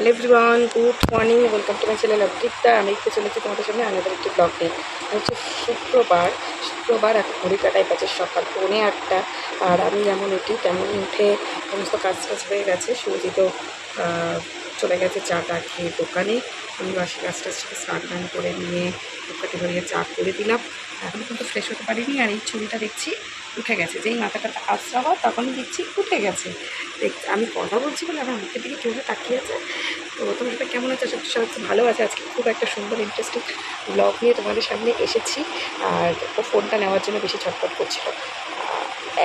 Hello everyone, good morning, welcome to my channel Abritta. আমি একটু চলেছি তোমাদের সামনে আলাদা একটি ব্লগ নিয়ে। হচ্ছে শুক্রবার এখন ঘড়ি কাটাই বাজে সকাল 8:45। আর আমি যেমন উঠি তেমনই উঠে সমস্ত কাজ হয়ে গেছে। সুজি তো চলে গেছে চাটা খেয়ে দোকানে। আমি বাসি কাজটা স্নান টান করে নিয়ে ধূপকাঠি ধরিয়ে চা করে দিলাম। এখন কিন্তু ফ্রেশ হতে পারিনি। আর এই ছবিটা দেখছি উঠে গেছে, যেই মাথাটা আশ্রাবা তখনই দেখছি উঠে গেছে। আমি কথা বলছি বলে আমার মুখের দিকে কীভাবে তাকিয়ে আছে। তো তোমার সাথে কেমন আছে? সব ভালো আছে। আজকে খুব একটা সুন্দর ইন্টারেস্টিং ব্লগ নিয়ে তোমাদের সামনে এসেছি। আর ও ফোনটা নেওয়ার জন্য বেশি ছটফট করছিল।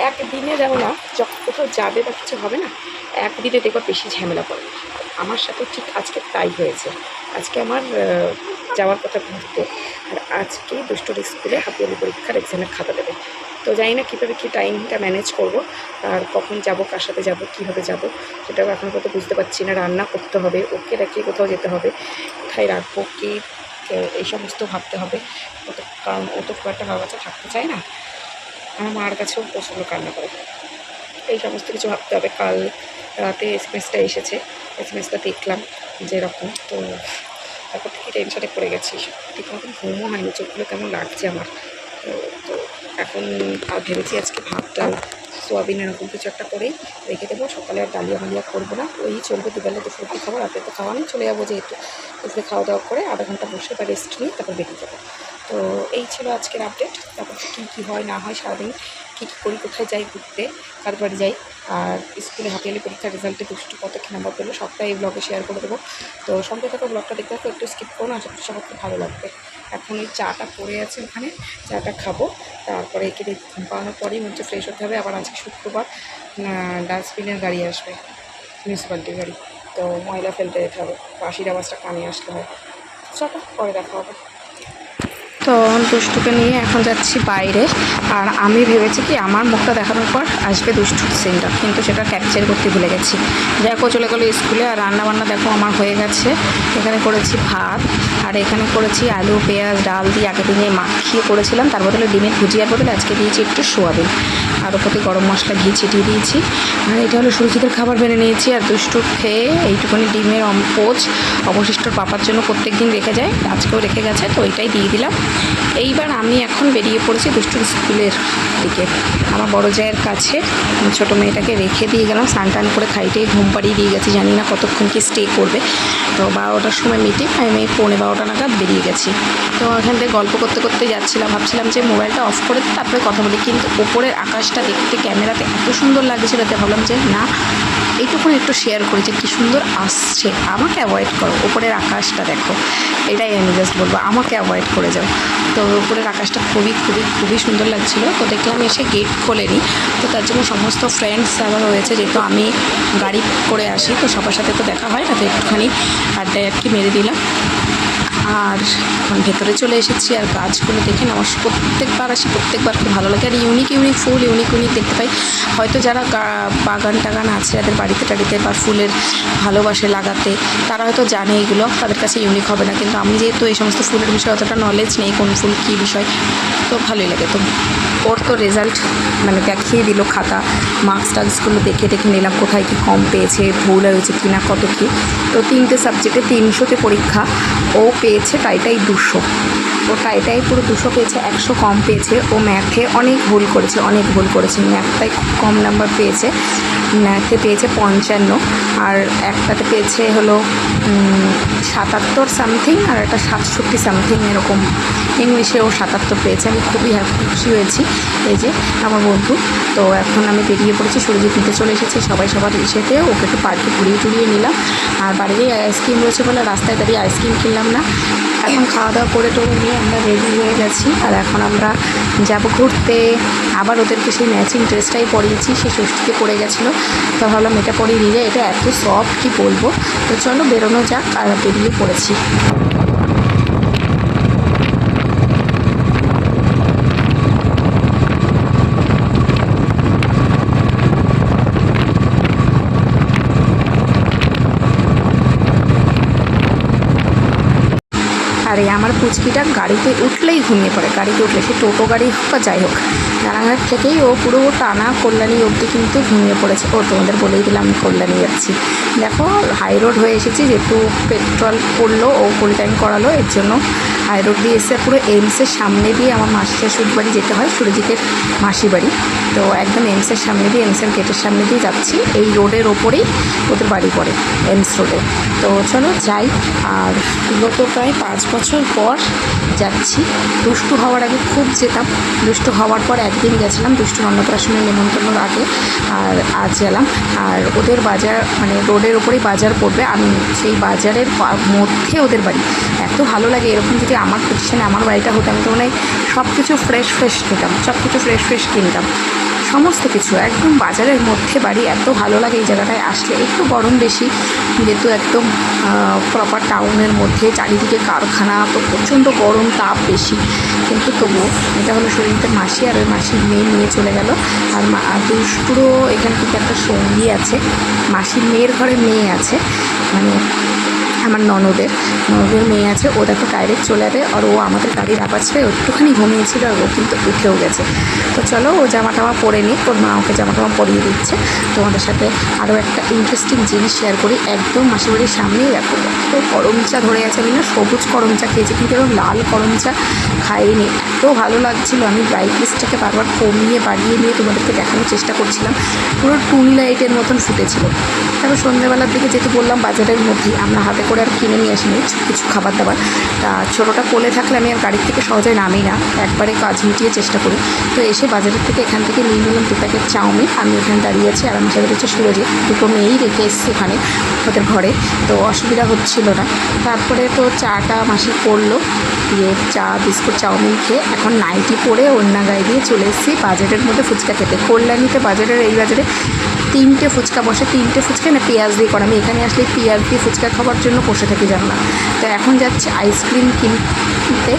একদিনে যাবো না, যখন কোথাও যাবে বা কিছু হবে না, একদিনে দেখো বেশি ঝামেলা পড়ে। আমার সাথে ঠিক আজকে তাই হয়েছে। আজকে আমার যাওয়ার কথা ঘুরতে, আর আজকে দুষ্টুর স্কুলে হাফ ইয়ারলি পরীক্ষার এক্সামের খাতা দেবে। তো জানি না কীভাবে কী টাইমটা ম্যানেজ করব, আর কখন যাব, কার সাথে যাব, কীভাবে যাব, সেটাও এখন কত বুঝতে পারছি না। রান্না করতে হবে, ওকে রেখে কোথাও যেতে হবে, কোথায় রাখবো কী, এই সমস্ত ভাবতে হবে। কারণ ও তো খুব একটা ভালো কাছে থাকতে চায় না। আমার মার কাছেও প্রচণ্ড কান্না করে। এই সমস্ত কিছু ভাবতে হবে। কাল রাতে এসএমএসটা এসেছে, এসএমএসটা দেখলাম যেরকম, তো তারপর থেকে টেনশনে পড়ে গেছি। ঠিক মতন ঘুমও হয়নি, চোখগুলো কেমন লাগছে আমার। তো এখন আর ভেবেছি আজকে ভাত ডাল সোয়াবিন এরকম কিছু একটা করেই রেখে দেবো। সকালে আর ডালিয়া মালিয়া করবো না, ওই চলবে। দুবেলা দুপুরে খাবো, রাতে তো খাওয়া নেই, চলে যাবো যেহেতু। দুপুরে খাওয়া দাওয়া করে আধা ঘন্টা বসে বা রেস্ট নিয়ে তারপর বেরিয়ে যাবো। তো এই ছিল আজকের আপডেট। তারপর কী কী হয় না হয় সারাদিন, কী কী করি, কোথায় যাই ঘুরতে, কার বাড়ি যাই, আর স্কুলে হাফ ইয়ারলি পরীক্ষার রেজাল্টে দুষ্টু কত কী নাম্বার পেলো সবটাই এই ব্লগে শেয়ার করে দেবো। তো সঙ্গে থাকা ব্লগটা দেখতে থাকো, একটু স্কিপ করো না, সবার খুব ভালো লাগবে। এখন ওই চাটা পড়ে আছে ওখানে, চাটা খাবো। তারপরে একে ঘুম পাওয়ানোর পরেই মধ্যে ফ্রেশ হতে হবে। আবার আজকে শুক্রবার ডাস্টবিনের গাড়ি আসবে, মিউনিসিপ্যালিটির গাড়ি, তো ময়লা ফেলতে যেতে হবে। বাসির আওয়াজটা কানে আসতে হয়। চলো পরে দেখা হবে। তো দুষ্টুকে নিয়ে এখন যাচ্ছি বাইরে। আর আমি ভেবেছি কি আমার মুখটা দেখানোর পর আসবে দুষ্টুর সিনটা, কিন্তু সেটা ক্যাপচার করতে ভুলে গেছি। দেখো চলে গেলো স্কুলে। আর রান্নাবান্না দেখো আমার হয়ে গেছে। এখানে করেছি ভাত, আর এখানে করেছি আলু পেঁয়াজ ডাল দিয়ে আগের দিনে মাখিয়ে করেছিলাম, তার বদলে ডিমের ভুজিয়ার বদলে আজকে দিয়েছি একটু সোয়াবিন, আর ওপরে গরম মশলা ঘি ছিটিয়ে দিয়েছি। আর এটা হলো সুরজিতের খাবার বেড়ে নিয়েছি। আর দুষ্টু খেয়ে এইটুকুনি ডিমের পোচ অবশিষ্ট পাপার জন্য প্রত্যেক দিন রেখে যায়, আজকেও রেখে গেছে, তো ওইটাই দিয়ে দিলাম। এইবার আমি এখন বেরিয়ে পড়েছি দুষ্টুর স্কুলের দিকে। আমার বড় জায়ের কাছে ছোটো মেয়েটাকে রেখে দিয়ে গেলাম, স্নান টান করে খাইটে ঘুম পাড়িয়ে দিয়ে গেছি। জানি না কতক্ষণ কি স্টে করবে। তো 12টার সময় মিটিং, আমি 12:15 নাগাদ বেরিয়ে গেছি। তো এখান থেকে গল্প করতে করতে যাচ্ছিলাম, ভাবছিলাম যে মোবাইলটা অফ করে তারপরে কথা বলি, কিন্তু ওপরের আকাশটা দেখতে ক্যামেরাতে এত সুন্দর লাগছিল, তাতে ভাবলাম যে না, এইটুকুনি একটু শেয়ার করি যে কী সুন্দর আসছে। আমাকে অ্যাভয়েড করো, ওপরের আকাশটা দেখো, এটাই আমি জাস্ট বলবো, আমাকে অ্যাভয়েড করে যাও। তো উপরের আকাশটা খুবই খুবই খুবই সুন্দর লাগছিল। তো দেখলাম এসে গেট খোলেনি, তো তার জন্য সমস্ত ফ্রেন্ডস আবার রয়েছে, যেহেতু আমি গাড়ি করে আসি তো সবার সাথে তো দেখা হয় না, তো একটুখানি আড্ডায় আর কি মেরে দিলাম। আর এখন ভেতরে চলে এসেছি। আর গাছগুলো দেখে না আমার প্রত্যেকবার আসি, প্রত্যেকবার খুব ভালো লাগে। আর ইউনিক ইউনিক ফুল, ইউনিক ইউনিক দেখতে পাই। হয়তো যারা বাগান টাগান আছে, যাদের বাড়িতে টাড়িতে বা ফুলের ভালোবাসে লাগাতে, তারা হয়তো জানে এগুলো, তাদের কাছে ইউনিক হবে না। কিন্তু আমি যেহেতু এই সমস্ত ফুলের বিষয়ে অতটা নলেজ নেই, কোন ফুল কী বিষয়, তো ভালোই লাগে। তো ওর তো রেজাল্ট মানে দেখিয়ে দিল খাতা, মার্কস টার্কসগুলো দেখে দেখে নিলাম, কোথায় কী কম পেয়েছে, ভুল হয়েছে কি না, কত কী। তো 3টে সাবজেক্টে 300তে পরীক্ষা, ও পেয়েছে টাইটাই 200। ও টাইটাই পুরো 200 পেয়েছে, 100 কম পেয়েছে। ও ম্যাথে অনেক ভুল করেছে, অনেক ভুল করেছে। ম্যাথটাই খুব কম নাম্বার পেয়েছে, ম্যাথে পেয়েছে 55, আর একটাতে পেয়েছে হলো 77 সামথিং, আর একটা 67 সামথিং এরকম। ইংলিশে ও 77 পেয়েছে। আমি খুবই খুশি হয়েছি, এই যে আমার বন্ধু। তো এখন আমি বেরিয়ে পড়েছি, সুরজিৎ নিতে চলে এসেছে। সবাই সবার ইসেতে ওকে একটু পার্কে ঘুরিয়ে টুরিয়ে নিলাম। আর বাড়িতেই আইসক্রিম রয়েছে বলে রাস্তায় দাঁড়িয়ে আইসক্রিম কিনলাম না। এখন খাওয়া দাওয়া করে টোরে নিয়ে আমরা রেডি হয়ে গেছি। আর এখন আমরা যাব ঘুরতে। আবার ওদেরকে সেই ম্যাচিং ড্রেসটাই পরিয়েছি, সে ষষ্ঠীতে পরে গেছিলো, তো ভাবলাম এটা পরিয়ে নিয়ে যায়। এটা এত সফট কি বলবো। তো চলো বেরোনো যাক। আর বেরিয়ে পড়েছি। আর আমার পুচকিটা গাড়িতে উঠলেই ঘুমিয়ে পড়ে, গাড়িতে উঠলে সে টোটো গাড়ি হোক বা যাই হোক, রানাঘাট থেকেই ও পুরো টানা কল্যাণী অবধি কিন্তু ঘুমিয়ে পড়েছে। ও তোমাদের বলেই দিলাম আমি কল্যাণী যাচ্ছি। দেখো হাই রোড হয়ে এসেছি, যেহেতু পেট্রোল পড়লো ও ফুল ট্যাঙ্ক করালো, এর জন্য হাই রোড দিয়ে এসে পুরো এইমসের সামনে দিয়ে আমার মাসি শাশুড়ি বাড়ি যেতে হয়, সুরজিতের মাসি বাড়ি। তো একদম এইমসের সামনে দিয়ে, এইমসের গেটের সামনে দিয়ে যাচ্ছি। এই রোডের ওপরেই ওদের বাড়ি পড়ে, এইমস রোডে। তো চলো যাই। আর বিগত প্রায় 5 বছর পর যাচ্ছি। দুষ্টু হওয়ার আগে খুব যেতাম, দুষ্টু হওয়ার পর একদিন গেছিলাম দুষ্টুর অন্নপ্রাশনের নেমন্তন্নর আগে, আর আজ গেলাম। আর ওদের বাজার মানে রোডের ওপরেই বাজার পড়বে, আমি সেই বাজারের মধ্যে ওদের বাড়ি। এত ভালো লাগে, এরকম যদি আমার পজিশনে আমার বাড়িটা হতো, আমি তো মানে সব কিছু ফ্রেশ খেতাম, সব কিছু ফ্রেশ কিনতাম, সমস্ত কিছু একদম বাজারের মধ্যে বাড়ি। এত ভালো লাগে এই জায়গাটায় আসলে। একটু গরম বেশি, যেহেতু একদম প্রপার টাউনের মধ্যে, চারিদিকে কারখানা, তো প্রচণ্ড গরম, তাপ বেশি, কিন্তু তবুও এটা হলো সুরজিতের মাসি, আর ওই মাসির মেয়ে নিয়ে চলে গেল। আর দুষ্টুরও এখানে কিন্তু একটা সঙ্গী আছে, মাসির মেয়ের ঘরে মেয়ে আছে, মানে আমার ননদের মেয়ে আছে। ও দেখো ডাইরেক্ট চলে যাবে, আর ও আমাদের গাড়ির আওয়াজ পেয়ে একটুখানি ঘুমিয়েছিল, আর ও কিন্তু উঠেও গেছে। তো চলো ও জামা টামা পরে নিই, ওর মা ওকে জামা টামা পরিয়ে দিচ্ছে। তোমাদের সাথে আরও একটা ইন্টারেস্টিং জিনিস শেয়ার করি। একদম মাসিবাড়ির সামনেই দেখো কত করম চা ধরে আছে। আমি না সবুজ করম চা খেয়েছি, কিন্তু এরকম লাল করম চা খাইনি। এত ভালো লাগছিলো, আমি ব্রাইটনেসটাকে বারবার কমিয়ে বাড়িয়ে নিয়ে তোমাদেরকে দেখানোর চেষ্টা করছিলাম। পুরো টুনি লাইটের মতন ফুটেছিল। তারপর সন্ধ্যেবেলার দিকে যেহেতু বললাম বাজারের মধ্যেই, আমরা হাতে করে আর কিনে নিয়ে আসিনি কিছু খাবার দাবার। তা ছোটোটা কোলে থাকলে আমি আর গাড়ির থেকে সহজে নামি না, একবারে কাজ মিটিয়ে চেষ্টা করি। তো এসে বাজারের থেকে এখান থেকে নিয়ে নিলাম 2 প্যাকেট চাউমিন। আমি এখানে দাঁড়িয়ে আছি, আর আমার সাথে হচ্ছে সুরজিৎ, 2টো মেয়েই রেখে এসেছি ওখানে ওদের ঘরে, তো অসুবিধা হচ্ছিল না। তারপরে তো চাটা মাসি করলো, দিয়ে চা বিস্কুট চাউমিন খেয়ে এখন নাইটি পরে ওড়না গায়ে দিয়ে চলে এসেছি বাজারের মধ্যে ফুচকা খেতে। কল্যাণীতে বাজারের এই বাজারে 3টে ফুচকা বসে, 3টে ফুচকা না পেঁয়াজ দিয়ে করা। আমি এখানে আসলে পেঁয়াজ দিয়ে ফুচকা খাওয়ার জন্য বসে থাকি জানো না। তো এখন যাচ্ছি আইসক্রিম কিনতে।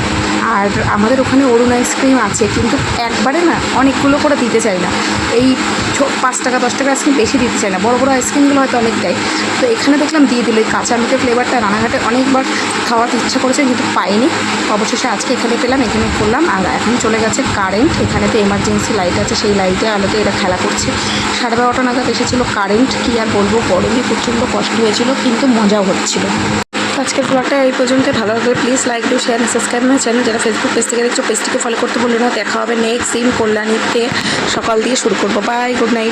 আর আমাদের ওখানে অরুণ আইসক্রিম আছে, কিন্তু একবারে না অনেকগুলো করে দিতে চাই না, এই 5 টাকা 10 টাকা আইসক্রিম বেশি দিতে চাই না, বড় বড় আইসক্রিমগুলো হয়তো অনেক দেয়। তো এখানে দেখলাম দিয়ে দিল এই কাঁচা আমের ফ্লেভারটা। রানাঘাটে অনেকবার খাওয়ার ইচ্ছা করেছে, কিন্তু পাইনি। অবশেষে আজকে এখানে পেলাম, এখানে করলাম। আর এখন চলে গেছে কারেন্ট, এখানে তো এমার্জেন্সি লাইট আছে, সেই লাইটের আলোতে এরা খেলা করছে। 12:30 নাগাদ এসেছিলো কারেন্ট। কী আর বলবো, গরমে প্রচণ্ড কষ্ট হয়েছিল, কিন্তু মজাও হচ্ছিল। আজকের ব্লগটা এই পর্যন্ত। ভালো লাগলে please like do share subscribe আমার চ্যানেল। যারা ফেসবুক পেজ থেকে দেখছো, পেজটিকে ফলো করতে বললো না। দেখা হবে নেক্সট দিন কল্যাণীতে সকাল দিয়ে শুরু করবো। Bye, good night.